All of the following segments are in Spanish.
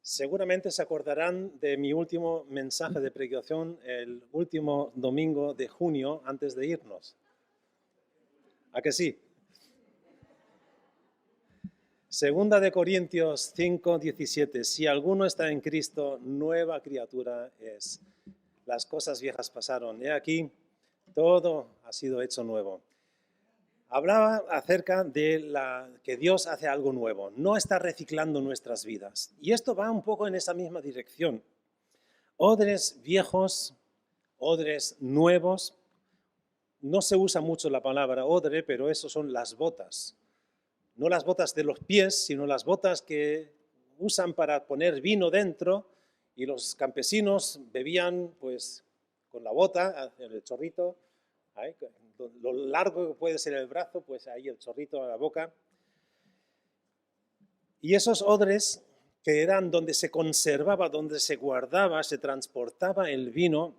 Seguramente se acordarán de mi último mensaje de predicación el último domingo de junio antes de irnos. ¿A que sí? Segunda de Corintios 5:17. Si alguno está en Cristo, nueva criatura es. Las cosas viejas pasaron. He aquí, todo ha sido hecho nuevo. Hablaba acerca de que Dios hace algo nuevo, no está reciclando nuestras vidas. Y esto va un poco en esa misma dirección. Odres viejos, odres nuevos. No se usa mucho la palabra odre, pero eso son las botas. No las botas de los pies, sino las botas que usan para poner vino dentro, y los campesinos bebían pues con la bota, en el chorrito, ahí, lo largo que puede ser el brazo, pues ahí el chorrito a la boca. Y esos odres, que eran donde se conservaba, donde se guardaba, se transportaba el vino,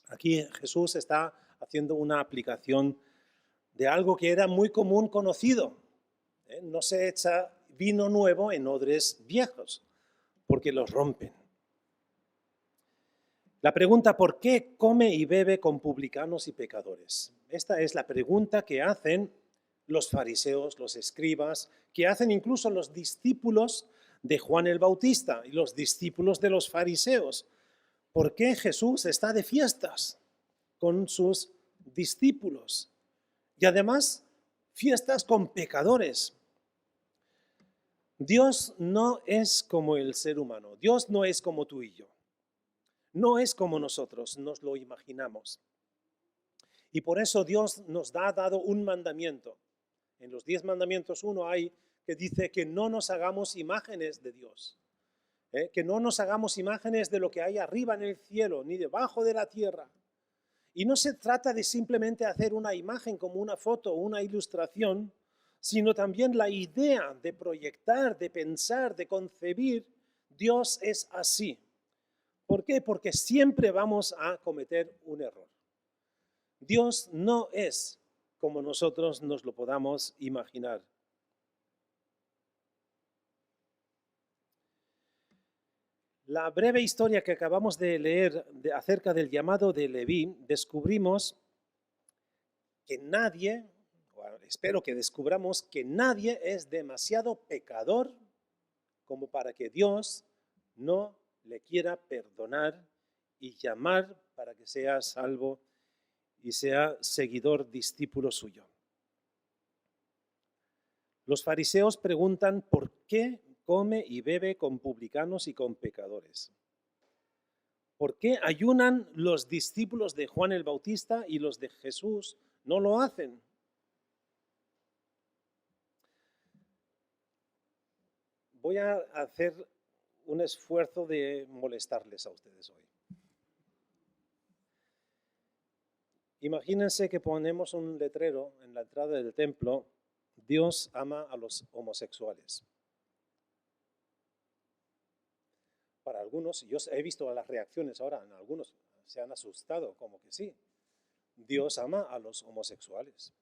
aquí Jesús está haciendo una aplicación de algo que era muy común conocido. No se echa vino nuevo en odres viejos, porque los rompen. La pregunta, ¿por qué come y bebe con publicanos y pecadores? Esta es la pregunta que hacen los fariseos, los escribas, que hacen incluso los discípulos de Juan el Bautista y los discípulos de los fariseos. ¿Por qué Jesús está de fiestas con sus discípulos? Y además, fiestas con pecadores. Dios no es como el ser humano. Dios no es como tú y yo. No es como nosotros nos lo imaginamos. Y por eso Dios nos ha dado un mandamiento. En los 10 mandamientos uno hay que dice que no nos hagamos imágenes de Dios. Que no nos hagamos imágenes de lo que hay arriba en el cielo, ni debajo de la tierra. Y no se trata de simplemente hacer una imagen como una foto o una ilustración, sino también la idea de proyectar, de pensar, de concebir. Dios es así. ¿Por qué? Porque siempre vamos a cometer un error. Dios no es como nosotros nos lo podamos imaginar. La breve historia que acabamos de leer acerca del llamado de Leví, descubrimos que nadie, espero que descubramos que nadie es demasiado pecador como para que Dios no le quiera perdonar y llamar para que sea salvo y sea seguidor, discípulo suyo. Los fariseos preguntan por qué come y bebe con publicanos y con pecadores. ¿Por qué ayunan los discípulos de Juan el Bautista y los de Jesús no lo hacen? Voy a hacer un esfuerzo de molestarles a ustedes hoy. Imagínense que ponemos un letrero en la entrada del templo: Dios ama a los homosexuales. Para algunos, yo he visto las reacciones ahora, en algunos se han asustado, como que sí. Dios ama a los homosexuales.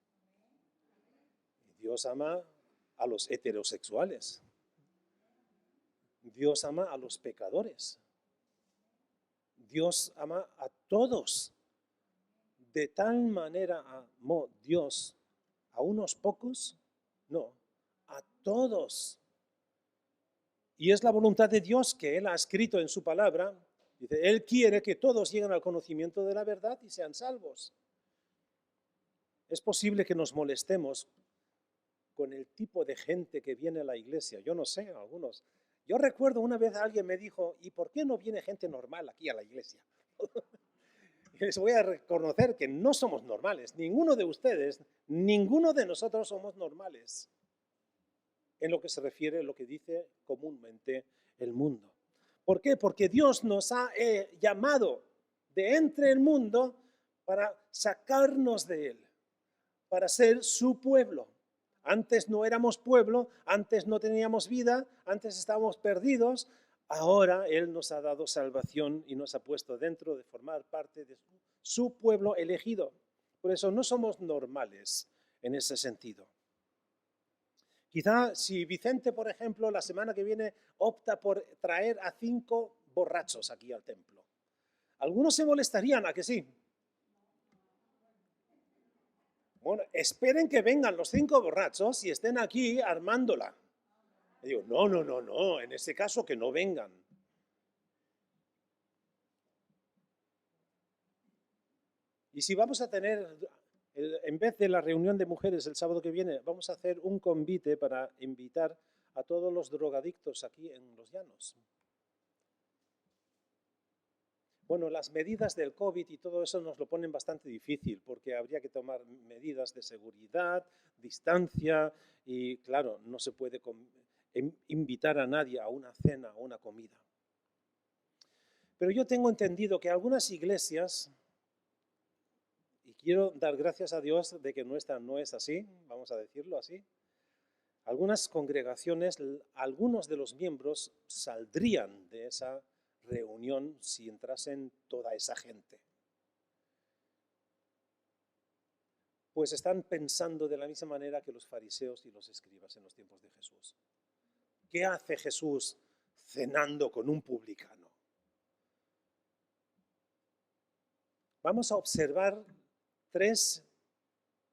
Dios ama a los heterosexuales. Dios ama a los pecadores. Dios ama a todos. De tal manera amó Dios a unos pocos, no, a todos. Y es la voluntad de Dios que Él ha escrito en su palabra. Dice, Él quiere que todos lleguen al conocimiento de la verdad y sean salvos. Es posible que nos molestemos con el tipo de gente que viene a la iglesia. Yo no sé, algunos. Yo recuerdo una vez alguien me dijo, ¿y por qué no viene gente normal aquí a la iglesia? Y les voy a reconocer que no somos normales. Ninguno de ustedes, ninguno de nosotros somos normales en lo que se refiere a lo que dice comúnmente el mundo. ¿Por qué? Porque Dios nos ha llamado de entre el mundo para sacarnos de él, para ser su pueblo. Antes no éramos pueblo, antes no teníamos vida, antes estábamos perdidos. Ahora Él nos ha dado salvación y nos ha puesto dentro de formar parte de su pueblo elegido. Por eso no somos normales en ese sentido. Quizá si Vicente, por ejemplo, la semana que viene opta por traer a 5 borrachos aquí al templo. Algunos se molestarían, ¿a que sí? Bueno, esperen que vengan los 5 borrachos y estén aquí armándola. Y digo, no, no, no, no, en ese caso que no vengan. Y si vamos a tener, en vez de la reunión de mujeres el sábado que viene, vamos a hacer un convite para invitar a todos los drogadictos aquí en Los Llanos. Bueno, las medidas del COVID y todo eso nos lo ponen bastante difícil porque habría que tomar medidas de seguridad, distancia y, claro, no se puede invitar a nadie a una cena o una comida. Pero yo tengo entendido que algunas iglesias, y quiero dar gracias a Dios de que nuestra no es así, vamos a decirlo así, algunas congregaciones, algunos de los miembros saldrían de esa reunión si entrasen toda esa gente. Pues están pensando de la misma manera que los fariseos y los escribas en los tiempos de Jesús. ¿Qué hace Jesús cenando con un publicano? Vamos a observar 3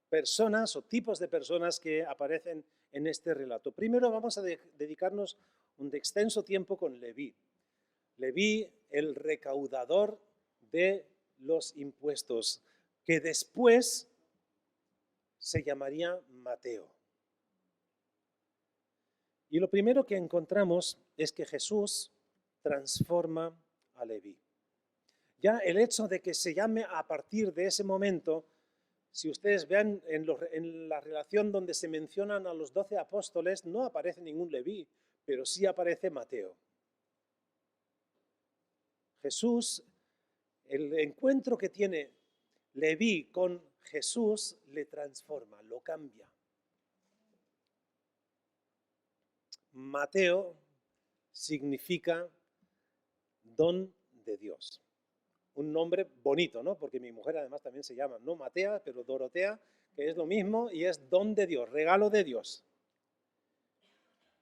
personas o tipos de personas que aparecen en este relato. Primero vamos a dedicarnos un extenso tiempo con Leví. Leví, el recaudador de los impuestos, que después se llamaría Mateo. Y lo primero que encontramos es que Jesús transforma a Leví. Ya el hecho de que se llame a partir de ese momento, si ustedes vean en la relación donde se mencionan a los 12 apóstoles, no aparece ningún Leví, pero sí aparece Mateo. Jesús, el encuentro que tiene Leví con Jesús le transforma, lo cambia. Mateo significa don de Dios. Un nombre bonito, ¿no? Porque mi mujer además también se llama, no Matea, pero Dorotea, que es lo mismo y es don de Dios, regalo de Dios.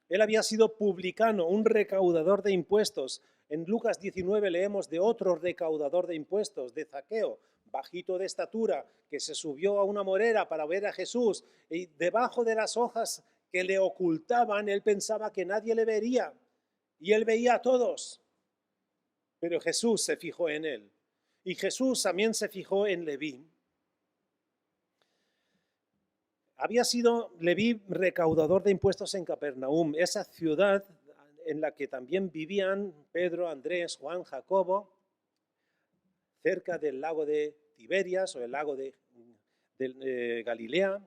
Él había sido publicano, un recaudador de impuestos. En Lucas 19 leemos de otro recaudador de impuestos, de Zaqueo, bajito de estatura, que se subió a una morera para ver a Jesús y debajo de las hojas que le ocultaban, él pensaba que nadie le vería y él veía a todos. Pero Jesús se fijó en él y Jesús también se fijó en Leví. Había sido Leví recaudador de impuestos en Capernaum, esa ciudad en la que también vivían Pedro, Andrés, Juan, Jacobo, cerca del lago de Tiberias o el lago de Galilea.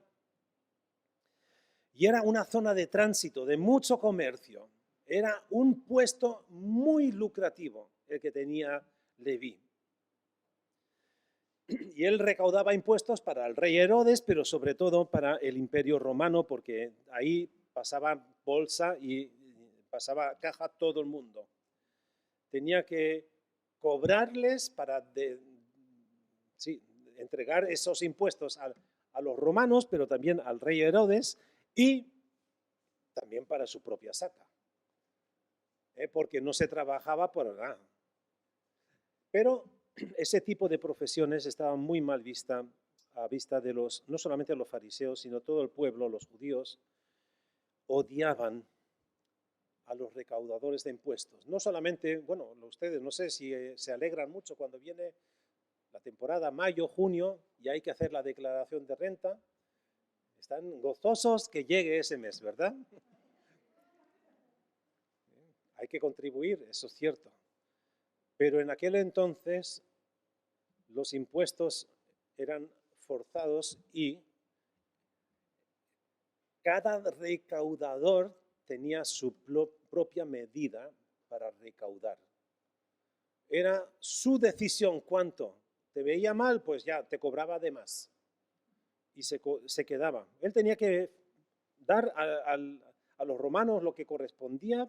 Y era una zona de tránsito, de mucho comercio. Era un puesto muy lucrativo el que tenía Leví. Y él recaudaba impuestos para el rey Herodes, pero sobre todo para el Imperio Romano, porque ahí pasaba bolsa y pasaba caja todo el mundo. Tenía que cobrarles para entregar esos impuestos a los romanos, pero también al rey Herodes y también para su propia saca, porque no se trabajaba por nada. Pero ese tipo de profesiones estaban muy mal vista a vista de no solamente los fariseos, sino todo el pueblo, los judíos, odiaban a los recaudadores de impuestos. No solamente, bueno, ustedes no sé si se alegran mucho cuando viene la temporada mayo, junio, y hay que hacer la declaración de renta. Están gozosos que llegue ese mes, ¿verdad? Hay que contribuir, eso es cierto. Pero en aquel entonces los impuestos eran forzados y cada recaudador tenía su propia medida para recaudar. Era su decisión cuánto. Te veía mal, pues ya te cobraba de más. Y se quedaba. Él tenía que dar a los romanos lo que correspondía,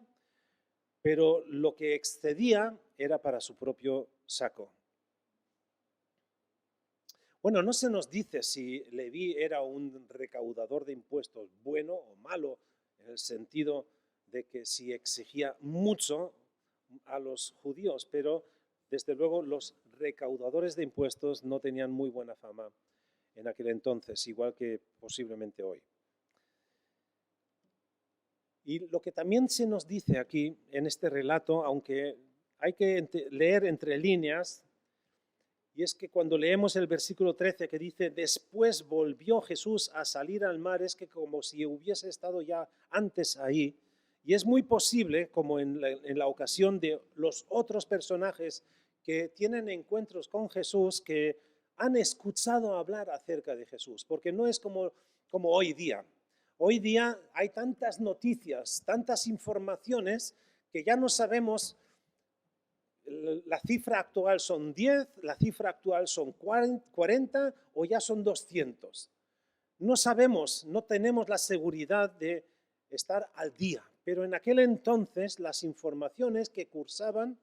pero lo que excedía era para su propio saco. Bueno, no se nos dice si Leví era un recaudador de impuestos bueno o malo, el sentido de que sí exigía mucho a los judíos, pero desde luego los recaudadores de impuestos no tenían muy buena fama en aquel entonces, igual que posiblemente hoy. Y lo que también se nos dice aquí en este relato, aunque hay que leer entre líneas, y es que cuando leemos el versículo 13 que dice, después volvió Jesús a salir al mar, es que como si hubiese estado ya antes ahí, y es muy posible, como en la ocasión de los otros personajes que tienen encuentros con Jesús, que han escuchado hablar acerca de Jesús, porque no es como hoy día. Hoy día hay tantas noticias, tantas informaciones, que ya no sabemos, la cifra actual son 10, la cifra actual son 40 o ya son 200. No sabemos, no tenemos la seguridad de estar al día, pero en aquel entonces las informaciones que cursaban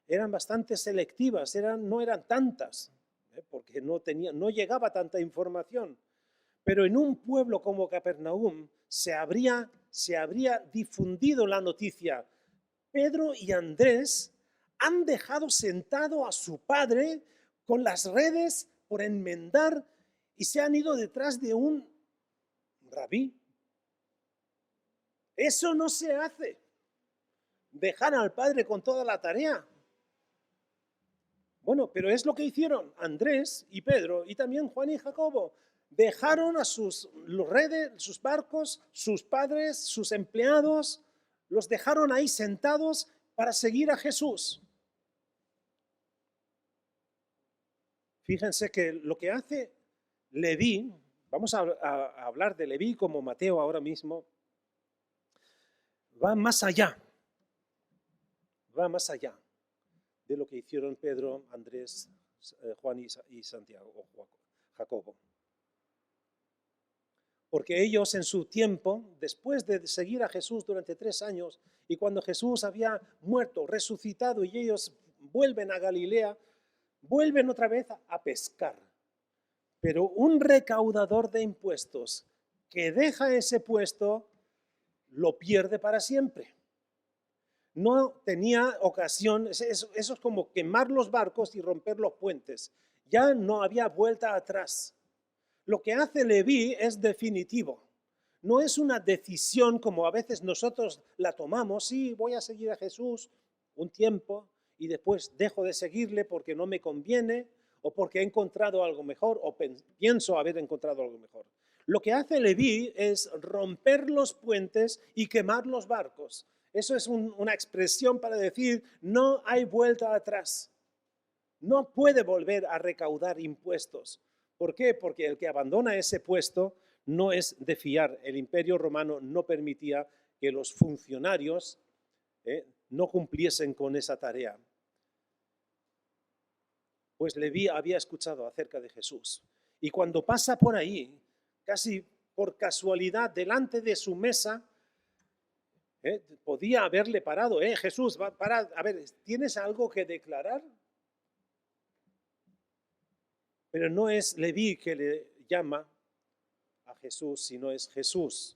eran bastante selectivas, no eran tantas, porque no llegaba tanta información. Pero en un pueblo como Capernaum se habría difundido la noticia. Pedro y Andrés han dejado sentado a su padre con las redes por enmendar y se han ido detrás de un rabí. Eso no se hace. Dejar al padre con toda la tarea. Bueno, pero es lo que hicieron Andrés y Pedro y también Juan y Jacobo. Dejaron a sus redes, sus barcos, sus padres, sus empleados, los dejaron ahí sentados para seguir a Jesús. Fíjense que lo que hace Leví, vamos a hablar de Leví como Mateo ahora mismo, va más allá de lo que hicieron Pedro, Andrés, Juan y Santiago, o Jacobo. Porque ellos en su tiempo, después de seguir a Jesús durante 3 años, y cuando Jesús había muerto, resucitado, y ellos vuelven a Galilea, vuelven otra vez a pescar. Pero un recaudador de impuestos que deja ese puesto, lo pierde para siempre. No tenía ocasión, eso es como quemar los barcos y romper los puentes. Ya no había vuelta atrás. Lo que hace Leví es definitivo. No es una decisión como a veces nosotros la tomamos, sí, voy a seguir a Jesús un tiempo y después dejo de seguirle porque no me conviene o porque he encontrado algo mejor o pienso haber encontrado algo mejor. Lo que hace Leví es romper los puentes y quemar los barcos. Eso es una expresión para decir, no hay vuelta atrás. No puede volver a recaudar impuestos. ¿Por qué? Porque el que abandona ese puesto no es de fiar. El Imperio Romano no permitía que los funcionarios no cumpliesen con esa tarea. Pues Leví había escuchado acerca de Jesús. Y cuando pasa por ahí, casi por casualidad, delante de su mesa, podía haberle parado. Jesús, para, a ver, ¿tienes algo que declarar? Pero no es Leví que le llama a Jesús, sino es Jesús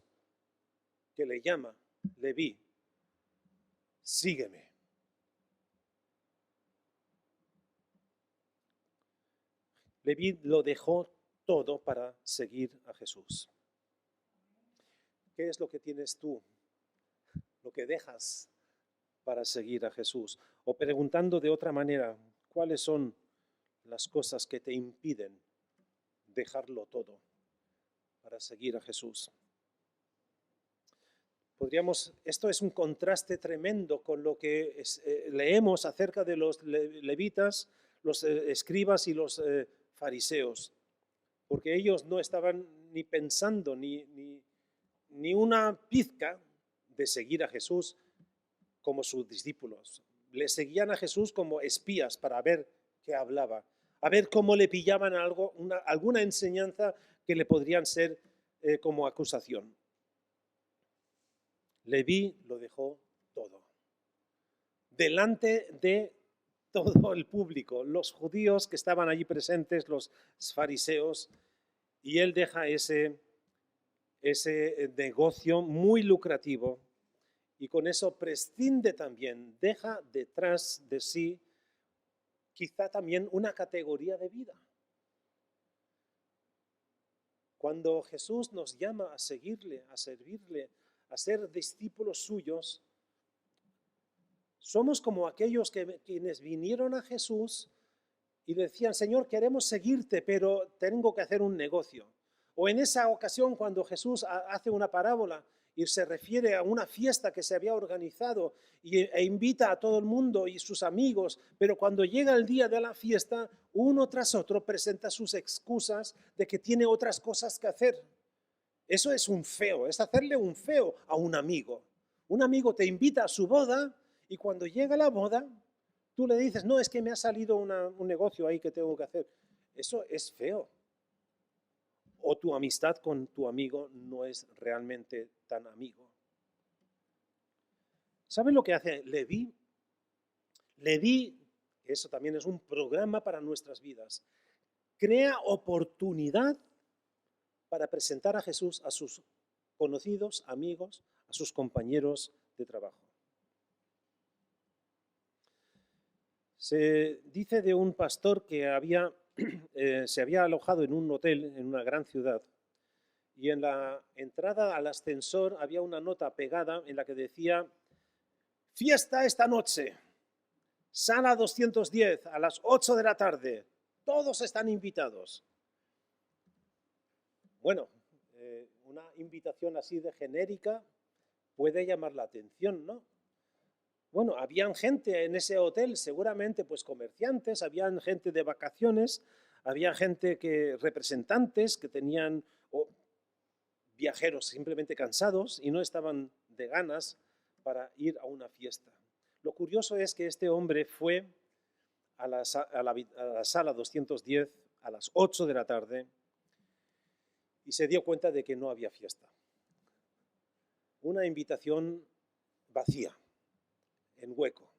que le llama, Leví, sígueme. Leví lo dejó todo para seguir a Jesús. ¿Qué es lo que tienes tú? Lo que dejas para seguir a Jesús. O preguntando de otra manera, ¿cuáles son las cosas que te impiden dejarlo todo para seguir a Jesús? Esto es un contraste tremendo con lo que leemos acerca de los levitas, los escribas y los fariseos, porque ellos no estaban ni pensando ni una pizca de seguir a Jesús como sus discípulos. Le seguían a Jesús como espías para ver qué hablaba, a ver cómo le pillaban alguna enseñanza que le podrían ser como acusación. Leví lo dejó todo. Delante de todo el público, los judíos que estaban allí presentes, los fariseos, y él deja ese ese negocio muy lucrativo y con eso prescinde también, deja detrás de sí quizá también una categoría de vida. Cuando Jesús nos llama a seguirle, a servirle, a ser discípulos suyos, somos como aquellos quienes vinieron a Jesús y le decían, Señor, queremos seguirte, pero tengo que hacer un negocio. O en esa ocasión cuando Jesús hace una parábola y se refiere a una fiesta que se había organizado e invita a todo el mundo y sus amigos, pero cuando llega el día de la fiesta, uno tras otro presenta sus excusas de que tiene otras cosas que hacer. Eso es un feo, es hacerle un feo a un amigo. Un amigo te invita a su boda y cuando llega la boda, tú le dices, no, es que me ha salido un negocio ahí que tengo que hacer. Eso es feo. O tu amistad con tu amigo no es realmente tan amigo. ¿Saben lo que hace Leví? Leví, eso también es un programa para nuestras vidas, crea oportunidad para presentar a Jesús a sus conocidos, amigos, a sus compañeros de trabajo. Se dice de un pastor que se había alojado en un hotel en una gran ciudad y en la entrada al ascensor había una nota pegada en la que decía, fiesta esta noche, sala 210 a las 8 de la tarde, todos están invitados. Bueno, una invitación así de genérica puede llamar la atención, ¿no? Bueno, habían gente en ese hotel, seguramente pues comerciantes, habían gente de vacaciones, había gente representantes que tenían viajeros simplemente cansados y no estaban de ganas para ir a una fiesta. Lo curioso es que este hombre fue a la sala 210 a las 8 de la tarde y se dio cuenta de que no había fiesta. Una invitación vacía, en hueco.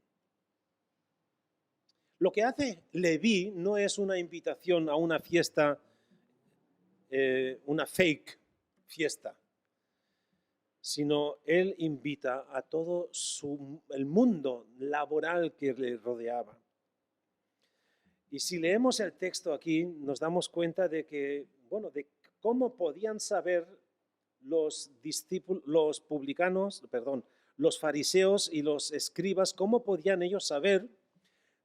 Lo que hace Leví no es una invitación a una fiesta, una fake fiesta, sino él invita a todo el mundo laboral que le rodeaba. Y si leemos el texto aquí, nos damos cuenta de que, bueno, de cómo podían saber los fariseos y los escribas, cómo podían ellos saber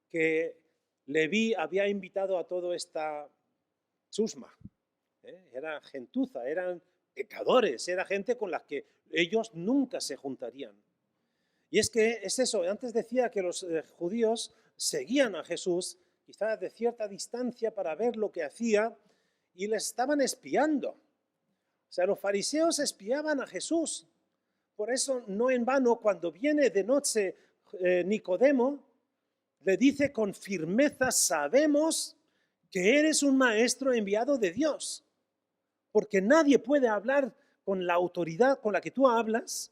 que Leví había invitado a toda esta chusma. Era gentuza, eran pecadores, era gente con la que ellos nunca se juntarían. Y es que es eso, antes decía que los judíos seguían a Jesús, quizás de cierta distancia para ver lo que hacía, y les estaban espiando. O sea, los fariseos espiaban a Jesús. Por eso, no en vano, cuando viene de noche Nicodemo, le dice con firmeza, sabemos que eres un maestro enviado de Dios. Porque nadie puede hablar con la autoridad con la que tú hablas,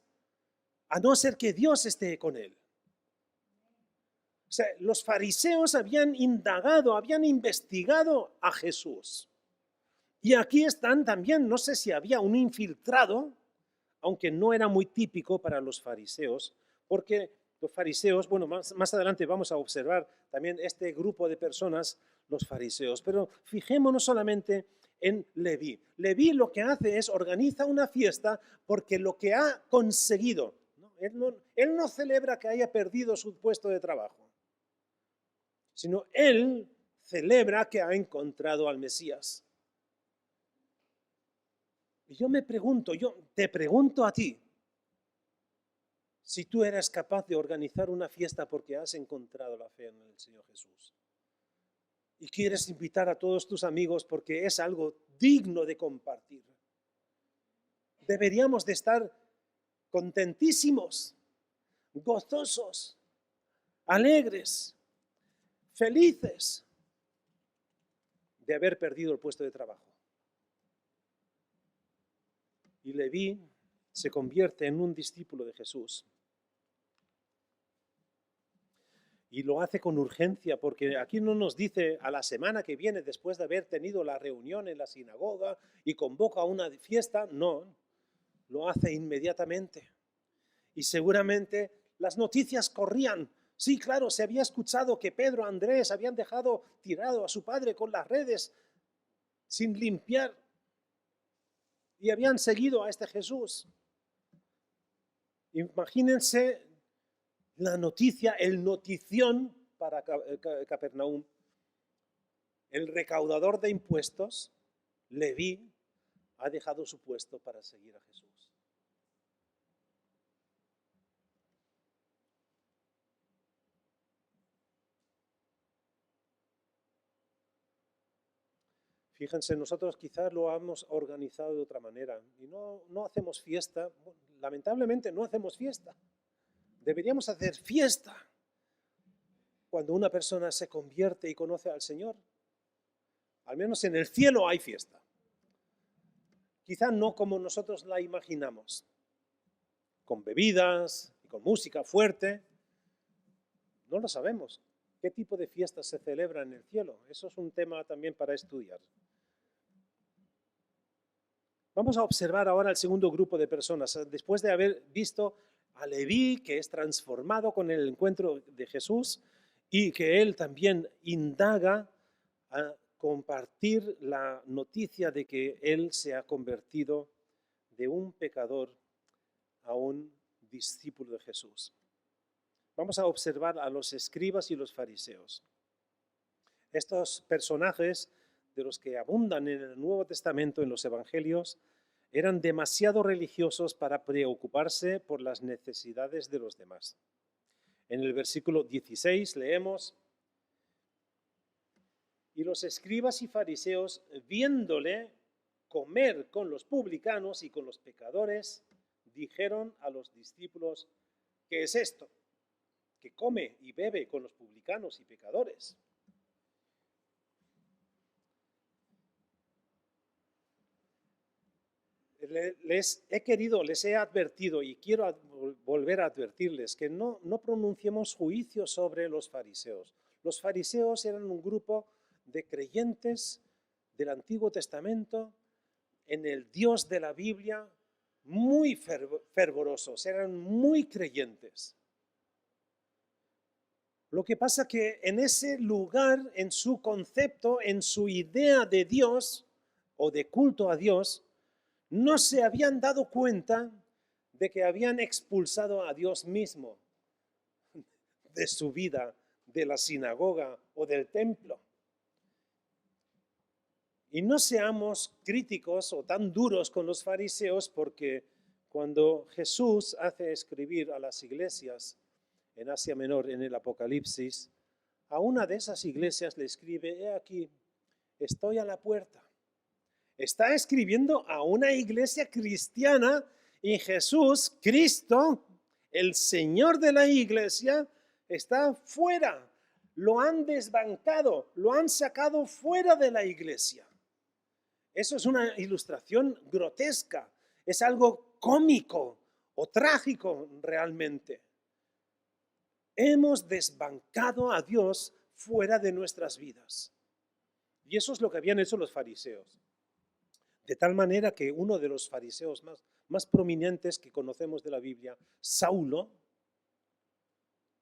a no ser que Dios esté con él. O sea, los fariseos habían indagado, habían investigado a Jesús. Y aquí están también, no sé si había un infiltrado, aunque no era muy típico para los fariseos, porque los fariseos, bueno, más adelante vamos a observar también este grupo de personas, los fariseos, pero fijémonos solamente en Leví. Leví lo que hace es organiza una fiesta porque lo que ha conseguido, ¿no? Él no celebra que haya perdido su puesto de trabajo, sino él celebra que ha encontrado al Mesías. Y yo te pregunto a ti, si tú eres capaz de organizar una fiesta porque has encontrado la fe en el Señor Jesús y quieres invitar a todos tus amigos porque es algo digno de compartir, deberíamos de estar contentísimos, gozosos, alegres, felices de haber perdido el puesto de trabajo. Y Leví se convierte en un discípulo de Jesús. Y lo hace con urgencia, porque aquí no nos dice a la semana que viene, después de haber tenido la reunión en la sinagoga y convoca a una fiesta, no. lo hace inmediatamente. Y seguramente las noticias corrían. Sí, claro, se había escuchado que Pedro, Andrés habían dejado tirado a su padre con las redes sin limpiar y habían seguido a este Jesús. Imagínense la noticia, el notición para Capernaum. El recaudador de impuestos, Leví, ha dejado su puesto para seguir a Jesús. Fíjense, nosotros quizás lo hemos organizado de otra manera y no hacemos fiesta. Lamentablemente no hacemos fiesta. Deberíamos hacer fiesta cuando una persona se convierte y conoce al Señor. Al menos en el cielo hay fiesta. Quizá no como nosotros la imaginamos, con bebidas y con música fuerte. No lo sabemos. ¿Qué tipo de fiesta se celebra en el cielo? Eso es un tema también para estudiar. Vamos a observar ahora el segundo grupo de personas. Después de haber visto a Leví, que es transformado con el encuentro de Jesús y que él también indaga a compartir la noticia de que él se ha convertido de un pecador a un discípulo de Jesús. Vamos a observar a los escribas y los fariseos. Estos personajes de los que abundan en el Nuevo Testamento, en los Evangelios, eran demasiado religiosos para preocuparse por las necesidades de los demás. En el versículo 16 leemos: y los escribas y fariseos, viéndole comer con los publicanos y con los pecadores, dijeron a los discípulos: ¿qué es esto? Que come y bebe con los publicanos y pecadores. Les he advertido y quiero volver a advertirles que no pronunciemos juicios sobre los fariseos. Los fariseos eran un grupo de creyentes del Antiguo Testamento en el Dios de la Biblia, muy fervorosos, eran muy creyentes. Lo que pasa que en ese lugar, en su concepto, en su idea de Dios o de culto a Dios, no se habían dado cuenta de que habían expulsado a Dios mismo de su vida, de la sinagoga o del templo. Y no seamos críticos o tan duros con los fariseos, porque cuando Jesús hace escribir a las iglesias en Asia Menor, en el Apocalipsis, a una de esas iglesias le escribe: he aquí, estoy a la puerta. Está escribiendo a una iglesia cristiana y Jesús, Cristo, el Señor de la iglesia, está fuera. Lo han desbancado, lo han sacado fuera de la iglesia. Eso es una ilustración grotesca, es algo cómico o trágico realmente. Hemos desbancado a Dios fuera de nuestras vidas. Y eso es lo que habían hecho los fariseos. De tal manera que uno de los fariseos más prominentes que conocemos de la Biblia, Saulo,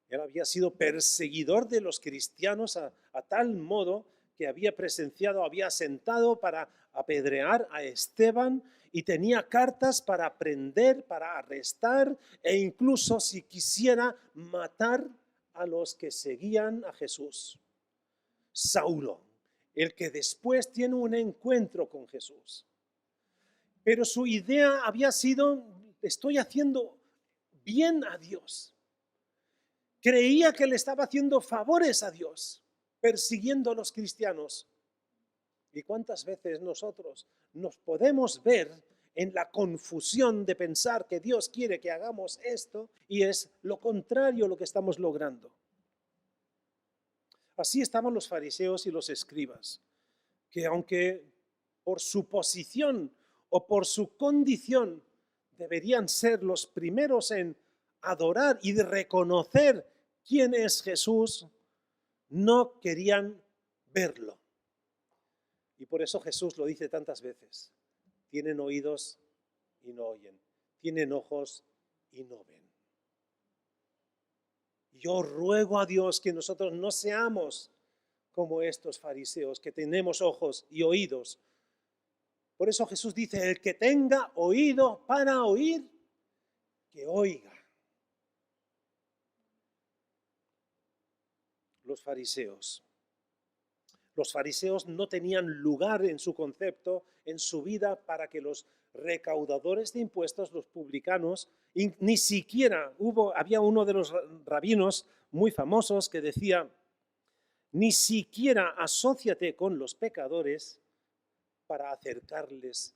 él había sido perseguidor de los cristianos a tal modo que había presenciado, había sentado para apedrear a Esteban y tenía cartas para prender, para arrestar e incluso, si quisiera, matar a los que seguían a Jesús. Saulo, el que después tiene un encuentro con Jesús. Pero su idea había sido: estoy haciendo bien a Dios. Creía que le estaba haciendo favores a Dios, persiguiendo a los cristianos. ¿Y cuántas veces nosotros nos podemos ver en la confusión de pensar que Dios quiere que hagamos esto y es lo contrario lo que estamos logrando? Así estaban los fariseos y los escribas, que aunque por su posición o por su condición deberían ser los primeros en adorar y de reconocer quién es Jesús, no querían verlo. Y por eso Jesús lo dice tantas veces: tienen oídos y no oyen, tienen ojos y no ven. Yo ruego a Dios que nosotros no seamos como estos fariseos, que tenemos ojos y oídos. Por eso Jesús dice, el que tenga oído para oír, que oiga. Los fariseos. Los fariseos no tenían lugar en su concepto, en su vida, para que los recaudadores de impuestos, los publicanos, ni siquiera había uno de los rabinos muy famosos que decía, ni siquiera asóciate con los pecadores para acercarles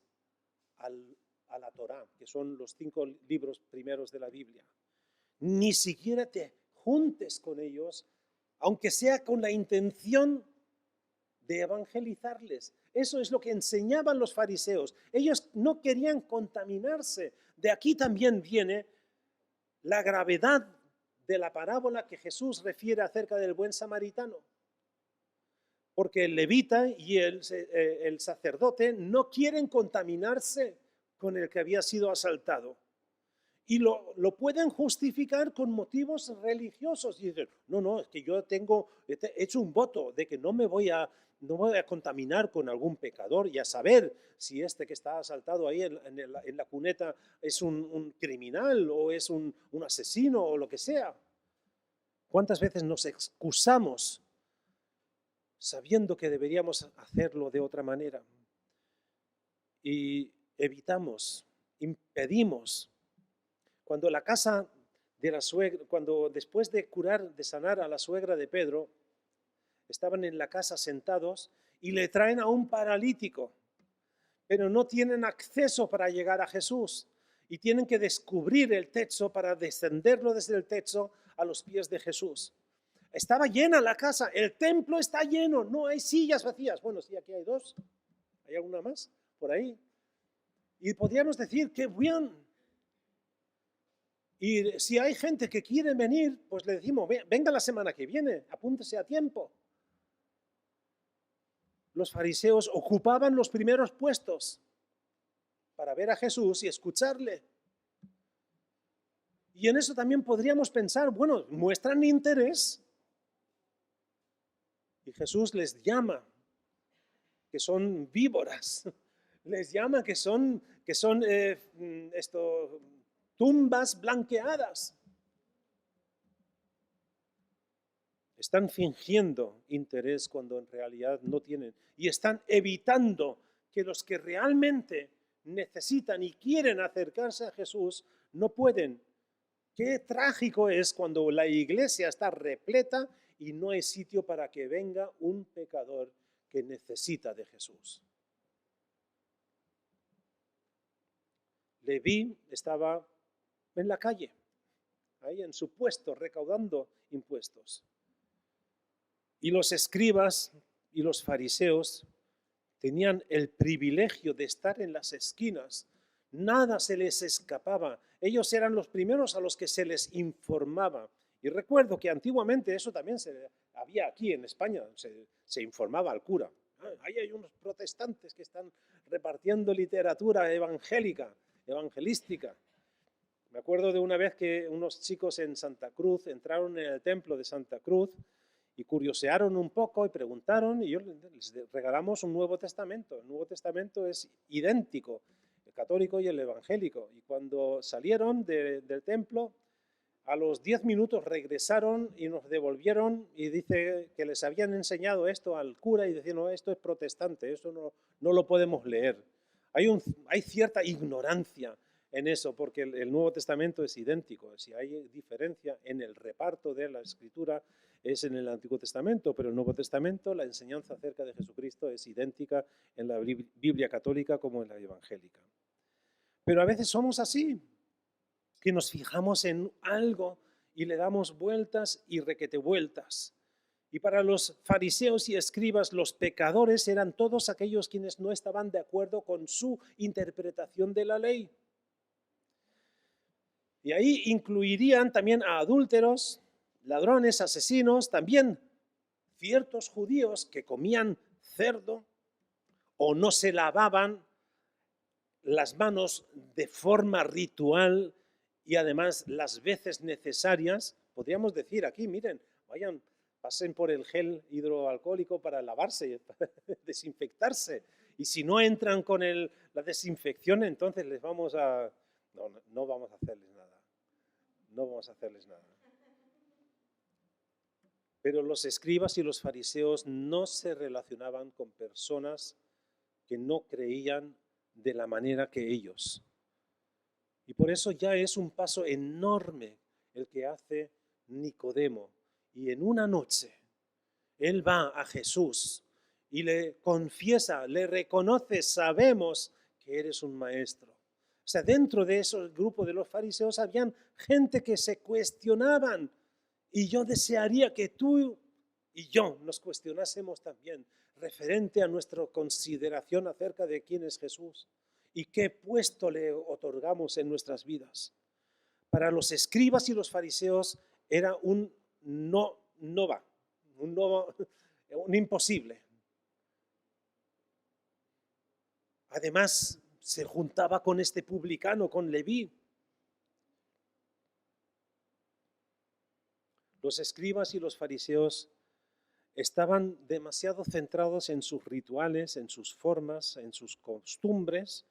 a la Torá, que son los 5 libros primeros de la Biblia. Ni siquiera te juntes con ellos, aunque sea con la intención de evangelizarles. Eso es lo que enseñaban los fariseos. Ellos no querían contaminarse. De aquí también viene la gravedad de la parábola que Jesús refiere acerca del buen samaritano. Porque el levita y el sacerdote no quieren contaminarse con el que había sido asaltado. Y lo pueden justificar con motivos religiosos. Y dicen, no, es que yo he hecho un voto de que no me voy a contaminar con algún pecador y a saber si este que está asaltado ahí en la cuneta es un criminal o es un asesino o lo que sea. ¿Cuántas veces nos excusamos sabiendo que deberíamos hacerlo de otra manera? Y evitamos, impedimos. Cuando la casa de la suegra, cuando después de sanar a la suegra de Pedro, estaban en la casa sentados y le traen a un paralítico, pero no tienen acceso para llegar a Jesús y tienen que descubrir el techo para descenderlo desde el techo a los pies de Jesús. Estaba llena la casa, el templo está lleno, no hay sillas vacías. Bueno, sí, aquí hay 2, ¿hay alguna más por ahí? Y podríamos decir, qué bien. Y si hay gente que quiere venir, pues le decimos, venga la semana que viene, apúntese a tiempo. Los fariseos ocupaban los primeros puestos para ver a Jesús y escucharle. Y en eso también podríamos pensar, bueno, muestran interés. Y Jesús les llama que son víboras, les llama que son tumbas blanqueadas. Están fingiendo interés cuando en realidad no tienen. Y están evitando que los que realmente necesitan y quieren acercarse a Jesús no pueden. Qué trágico es cuando la iglesia está repleta y no hay sitio para que venga un pecador que necesita de Jesús. Leví estaba en la calle, ahí en su puesto, recaudando impuestos. Y los escribas y los fariseos tenían el privilegio de estar en las esquinas. Nada se les escapaba. Ellos eran los primeros a los que se les informaba. Y recuerdo que antiguamente eso también había aquí en España, se informaba al cura. Ahí hay unos protestantes que están repartiendo literatura evangelística. Me acuerdo de una vez que unos chicos en Santa Cruz entraron en el templo de Santa Cruz y curiosearon un poco y preguntaron, y les regalamos un Nuevo Testamento. El Nuevo Testamento es idéntico, el católico y el evangélico. Y cuando salieron del templo, a los 10 minutos regresaron y nos devolvieron y dice que les habían enseñado esto al cura y decían, no, esto es protestante, eso no lo podemos leer. Hay cierta ignorancia en eso, porque el Nuevo Testamento es idéntico. Si hay diferencia en el reparto de la Escritura, es en el Antiguo Testamento, pero el Nuevo Testamento, la enseñanza acerca de Jesucristo es idéntica en la Biblia católica como en la evangélica. Pero a veces somos así, que nos fijamos en algo y le damos vueltas y requete vueltas. Y para los fariseos y escribas, los pecadores eran todos aquellos quienes no estaban de acuerdo con su interpretación de la ley. Y ahí incluirían también a adúlteros, ladrones, asesinos, también ciertos judíos que comían cerdo o no se lavaban las manos de forma ritual y además las veces necesarias, podríamos decir aquí, miren, vayan, pasen por el gel hidroalcohólico para lavarse, para desinfectarse. Y si no entran con la desinfección, entonces les vamos a... No, no vamos a hacerles nada. No vamos a hacerles nada. Pero los escribas y los fariseos no se relacionaban con personas que no creían de la manera que ellos. Y por eso ya es un paso enorme el que hace Nicodemo. Y en una noche, él va a Jesús y le confiesa, le reconoce, sabemos que eres un maestro. O sea, dentro de ese grupo de los fariseos habían gente que se cuestionaban. Y yo desearía que tú y yo nos cuestionásemos también referente a nuestra consideración acerca de quién es Jesús y qué puesto le otorgamos en nuestras vidas. Para los escribas y los fariseos era un un imposible. Además, se juntaba con este publicano, con Leví. Los escribas y los fariseos estaban demasiado centrados en sus rituales, en sus formas, en sus costumbres,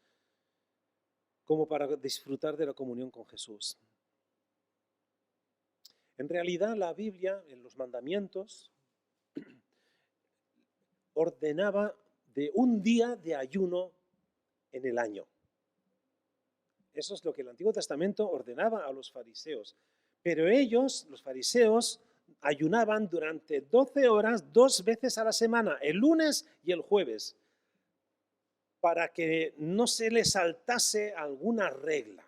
como para disfrutar de la comunión con Jesús. En realidad, la Biblia, en los mandamientos, ordenaba de un día de ayuno en el año. Eso es lo que el Antiguo Testamento ordenaba a los fariseos. Pero ellos, los fariseos, ayunaban durante 12 horas 2 veces a la semana, el lunes y el jueves, para que no se les saltase alguna regla.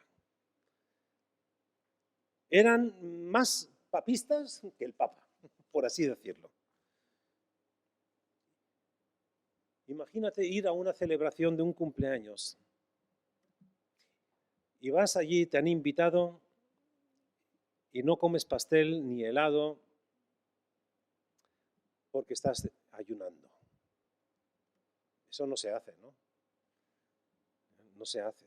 Eran más papistas que el Papa, por así decirlo. Imagínate ir a una celebración de un cumpleaños y vas allí, te han invitado y no comes pastel ni helado porque estás ayunando. Eso no se hace, ¿no? No se hace.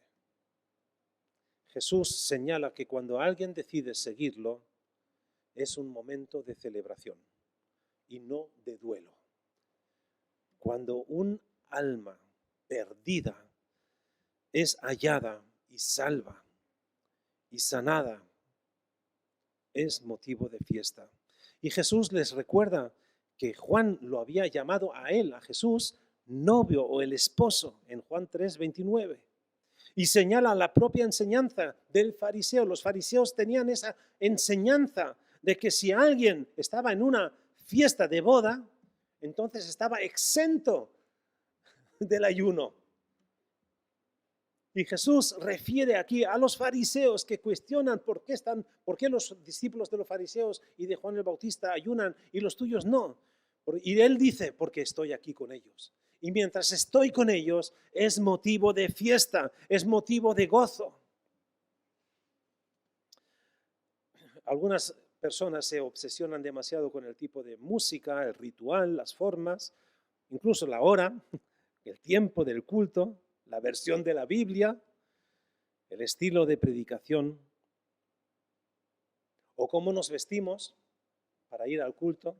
Jesús señala que cuando alguien decide seguirlo, es un momento de celebración y no de duelo. Cuando un alma perdida es hallada y salva y sanada, es motivo de fiesta. Y Jesús les recuerda que Juan lo había llamado a él, a Jesús, novio o el esposo, en Juan 3:29. Y señala la propia enseñanza del fariseo. Los fariseos tenían esa enseñanza de que si alguien estaba en una fiesta de boda, entonces estaba exento del ayuno. Y Jesús refiere aquí a los fariseos que cuestionan por qué los discípulos de los fariseos y de Juan el Bautista ayunan y los tuyos no. Y él dice, porque estoy aquí con ellos. Y mientras estoy con ellos es motivo de fiesta, es motivo de gozo. Algunas personas se obsesionan demasiado con el tipo de música, el ritual, las formas, incluso la hora, el tiempo del culto, la versión de la Biblia, el estilo de predicación, o cómo nos vestimos para ir al culto.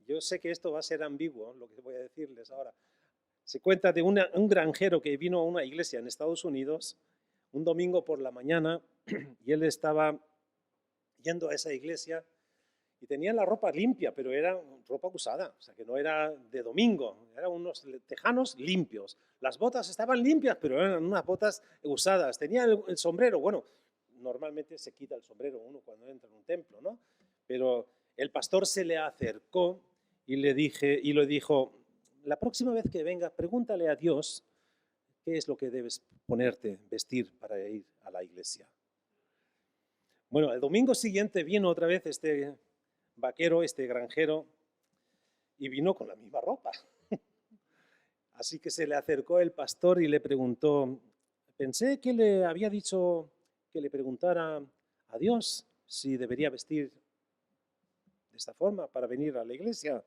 Yo sé que esto va a ser ambiguo, lo que voy a decirles ahora. Se cuenta de un granjero que vino a una iglesia en Estados Unidos un domingo por la mañana y él estaba yendo a esa iglesia y tenía la ropa limpia, pero era ropa usada, o sea que no era de domingo, eran unos tejanos limpios. Las botas estaban limpias, pero eran unas botas usadas. Tenía el sombrero, bueno, normalmente se quita el sombrero uno cuando entra en un templo, ¿no? Pero el pastor se le acercó y le dijo, la próxima vez que venga, pregúntale a Dios qué es lo que debes ponerte, vestir para ir a la iglesia. Bueno, el domingo siguiente vino otra vez este vaquero, este granjero, y vino con la misma ropa. Así que se le acercó el pastor y le preguntó, pensé que le había dicho que le preguntara a Dios si debería vestir de esta forma para venir a la iglesia.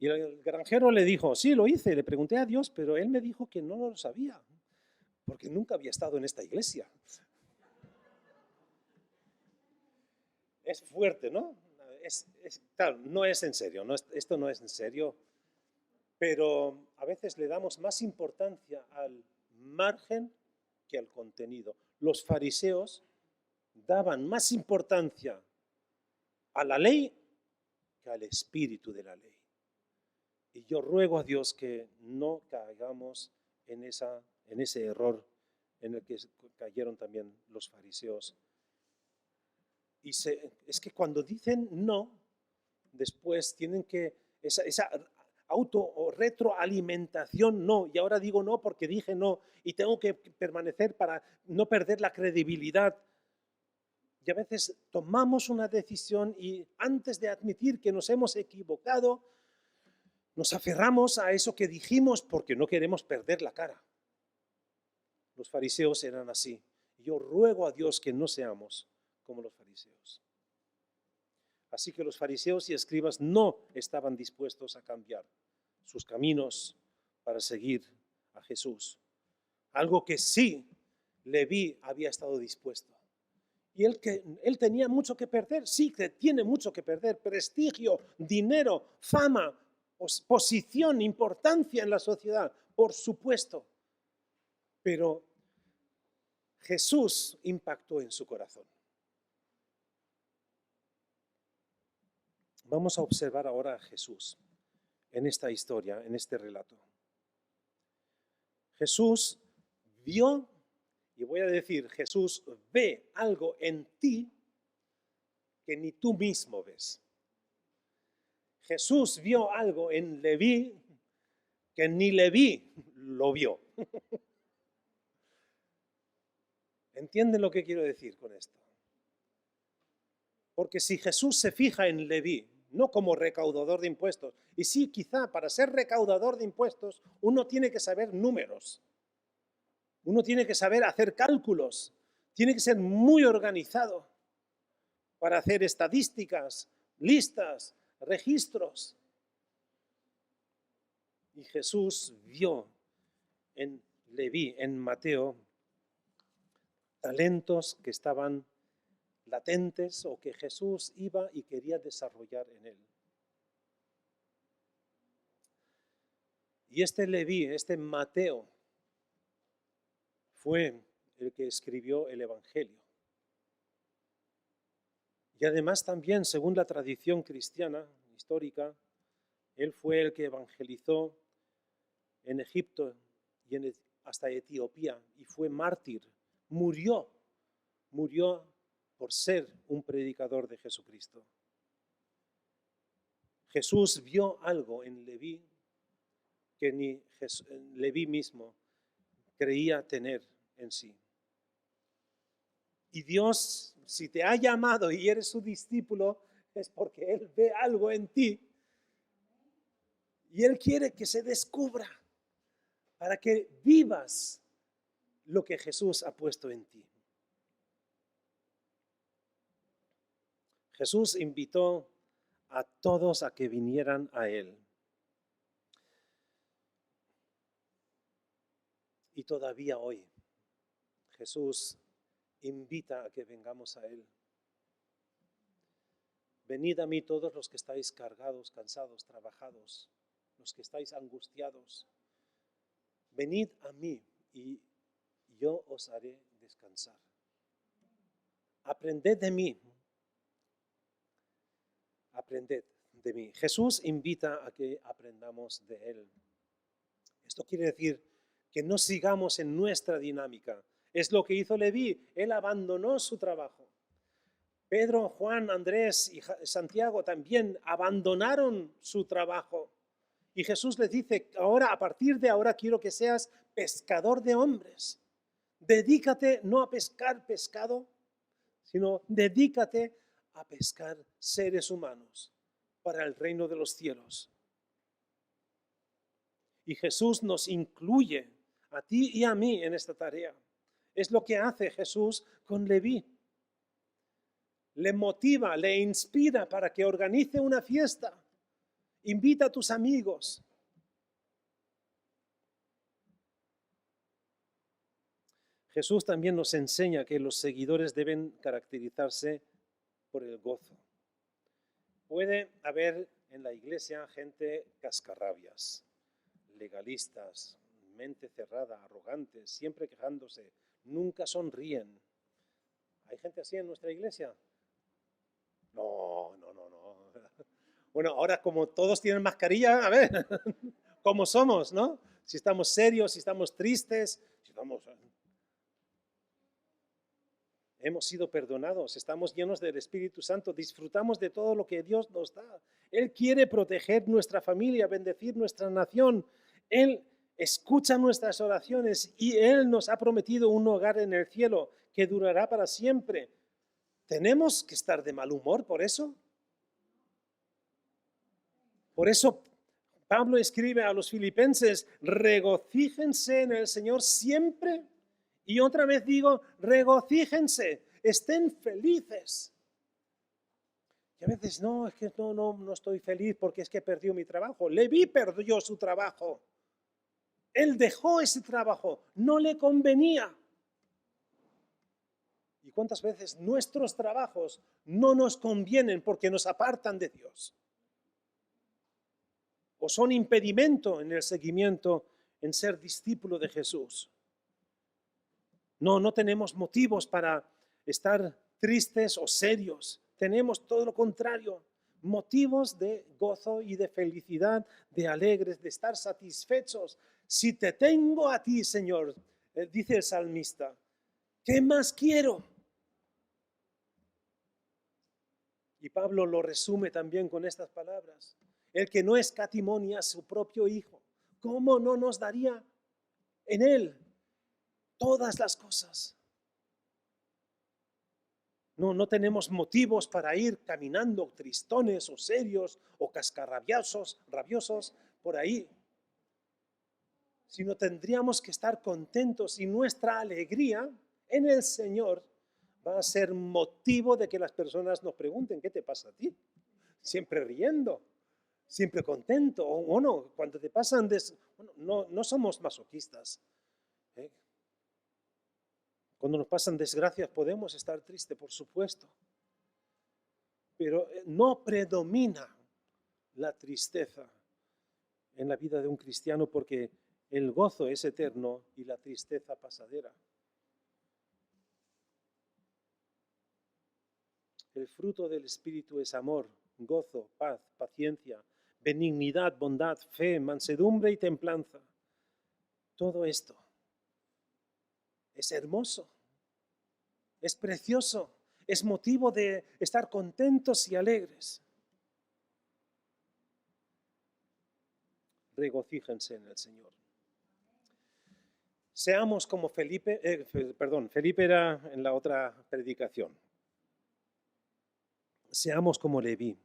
Y el granjero le dijo, sí, lo hice, le pregunté a Dios, pero él me dijo que no lo sabía. porque nunca había estado en esta iglesia. Es fuerte, ¿no? Claro, no es en serio, esto no es en serio, pero a veces le damos más importancia al margen que al contenido. Los fariseos daban más importancia a la ley que al espíritu de la ley. Y yo ruego a Dios que no caigamos en ese error en el que cayeron también los fariseos. Y es que cuando dicen no, después tienen que, esa auto o retroalimentación, no, y ahora digo no porque dije no, y tengo que permanecer para no perder la credibilidad. Y a veces tomamos una decisión y antes de admitir que nos hemos equivocado, nos aferramos a eso que dijimos porque no queremos perder la cara. Los fariseos eran así. Yo ruego a Dios que no seamos como los fariseos. Así que los fariseos y escribas no estaban dispuestos a cambiar sus caminos para seguir a Jesús. Algo que sí Leví había estado dispuesto. Y él tenía mucho que perder, sí que tiene mucho que perder, prestigio, dinero, fama, posición, importancia en la sociedad, por supuesto. Pero Jesús impactó en su corazón. Vamos a observar ahora a Jesús en esta historia, en este relato. Jesús vio, y voy a decir, Jesús ve algo en ti que ni tú mismo ves. Jesús vio algo en Leví que ni Leví lo vio. ¿Entienden lo que quiero decir con esto? Porque si Jesús se fija en Leví, no como recaudador de impuestos, y sí, quizá para ser recaudador de impuestos uno tiene que saber números, uno tiene que saber hacer cálculos, tiene que ser muy organizado para hacer estadísticas, listas, registros. Y Jesús vio en Leví, en Mateo, talentos que estaban latentes o que Jesús iba y quería desarrollar en él. Y este Leví, este Mateo, fue el que escribió el Evangelio. Y además también, según la tradición cristiana histórica, él fue el que evangelizó en Egipto y hasta Etiopía y fue mártir. Murió por ser un predicador de Jesucristo. Jesús vio algo en Leví que ni Leví mismo creía tener en sí. Y Dios, si te ha llamado y eres su discípulo, es porque Él ve algo en ti y Él quiere que se descubra para que vivas lo que Jesús ha puesto en ti. Jesús invitó a todos a que vinieran a Él. Y todavía hoy Jesús invita a que vengamos a Él. Venid a mí todos los que estáis cargados, cansados, trabajados, los que estáis angustiados. Venid a mí y yo os haré descansar. Aprended de mí. Aprended de mí. Jesús invita a que aprendamos de Él. Esto quiere decir que no sigamos en nuestra dinámica. Es lo que hizo Leví. Él abandonó su trabajo. Pedro, Juan, Andrés y Santiago también abandonaron su trabajo. Y Jesús les dice, ahora, a partir de ahora quiero que seas pescador de hombres. Dedícate no a pescar pescado, sino dedícate a pescar seres humanos para el reino de los cielos. Y Jesús nos incluye a ti y a mí en esta tarea. Es lo que hace Jesús con Leví. Le motiva, le inspira para que organice una fiesta. Invita a tus amigos. Jesús también nos enseña que los seguidores deben caracterizarse por el gozo. Puede haber en la iglesia gente cascarrabias, legalistas, mente cerrada, arrogantes, siempre quejándose, nunca sonríen. ¿Hay gente así en nuestra iglesia? No, no, no, no. Bueno, ahora como todos tienen mascarilla, a ver, ¿cómo somos, no? Si estamos serios, si estamos tristes, si estamos... Hemos sido perdonados, estamos llenos del Espíritu Santo, disfrutamos de todo lo que Dios nos da. Él quiere proteger nuestra familia, bendecir nuestra nación. Él escucha nuestras oraciones y Él nos ha prometido un hogar en el cielo que durará para siempre. ¿Tenemos que estar de mal humor por eso? Por eso Pablo escribe a los filipenses, regocíjense en el Señor siempre. Y otra vez digo, regocíjense, estén felices. Y a veces no, es que no estoy feliz porque es que perdió mi trabajo. Leví perdió su trabajo. Él dejó ese trabajo, no le convenía. ¿Y cuántas veces nuestros trabajos no nos convienen porque nos apartan de Dios? O son impedimento en el seguimiento, en ser discípulo de Jesús. No tenemos motivos para estar tristes o serios. Tenemos todo lo contrario, motivos de gozo y de felicidad, de alegres, de estar satisfechos. Si te tengo a ti, Señor, dice el salmista, ¿qué más quiero? Y Pablo lo resume también con estas palabras. El que no escatimó a su propio Hijo, ¿cómo no nos daría en Él todas las cosas? No tenemos motivos para ir caminando tristones o serios o rabiosos por ahí, sino tendríamos que estar contentos y nuestra alegría en el Señor va a ser motivo de que las personas nos pregunten, ¿qué te pasa a ti? Siempre riendo, siempre contento, o no, cuando te pasan, no somos masoquistas, ¿eh? Cuando nos pasan desgracias podemos estar tristes, por supuesto, pero no predomina la tristeza en la vida de un cristiano porque el gozo es eterno y la tristeza pasajera. El fruto del Espíritu es amor, gozo, paz, paciencia, benignidad, bondad, fe, mansedumbre y templanza. Todo esto es hermoso, es precioso, es motivo de estar contentos y alegres. Regocíjense en el Señor. Seamos como Felipe era en la otra predicación. Seamos como Leví,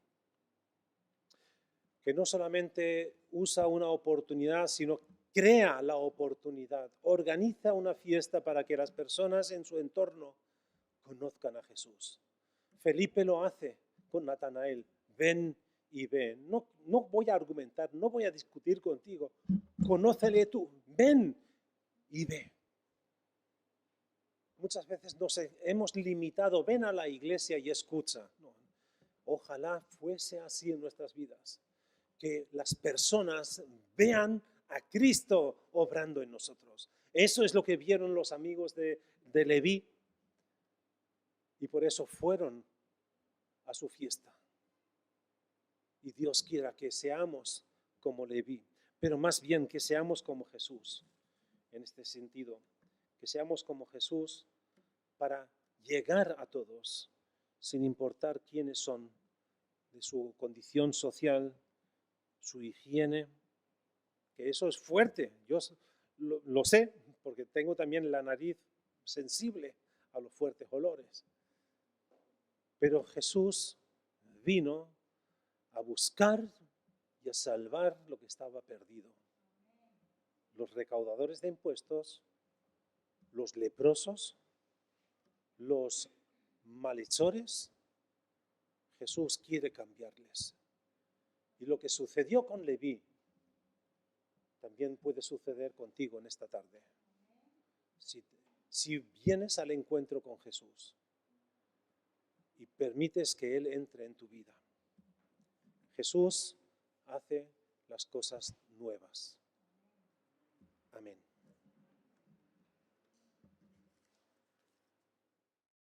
que no solamente usa una oportunidad, sino crea la oportunidad, organiza una fiesta para que las personas en su entorno conozcan a Jesús. Felipe lo hace con Natanael, ven y ve. No voy a argumentar, no voy a discutir contigo, conócele tú, ven y ve. Muchas veces nos hemos limitado, ven a la iglesia y escucha. No, ojalá fuese así en nuestras vidas, que las personas vean a Cristo obrando en nosotros. Eso es lo que vieron los amigos de Leví y por eso fueron a su fiesta. Y Dios quiera que seamos como Leví, pero más bien que seamos como Jesús en este sentido, que seamos como Jesús para llegar a todos sin importar quiénes son, de su condición social, su higiene, que eso es fuerte. Yo lo sé porque tengo también la nariz sensible a los fuertes olores. Pero Jesús vino a buscar y a salvar lo que estaba perdido. Los recaudadores de impuestos, los leprosos, los malhechores, Jesús quiere cambiarles. Y lo que sucedió con Leví también puede suceder contigo en esta tarde. si vienes al encuentro con Jesús y permites que Él entre en tu vida. Jesús hace las cosas nuevas.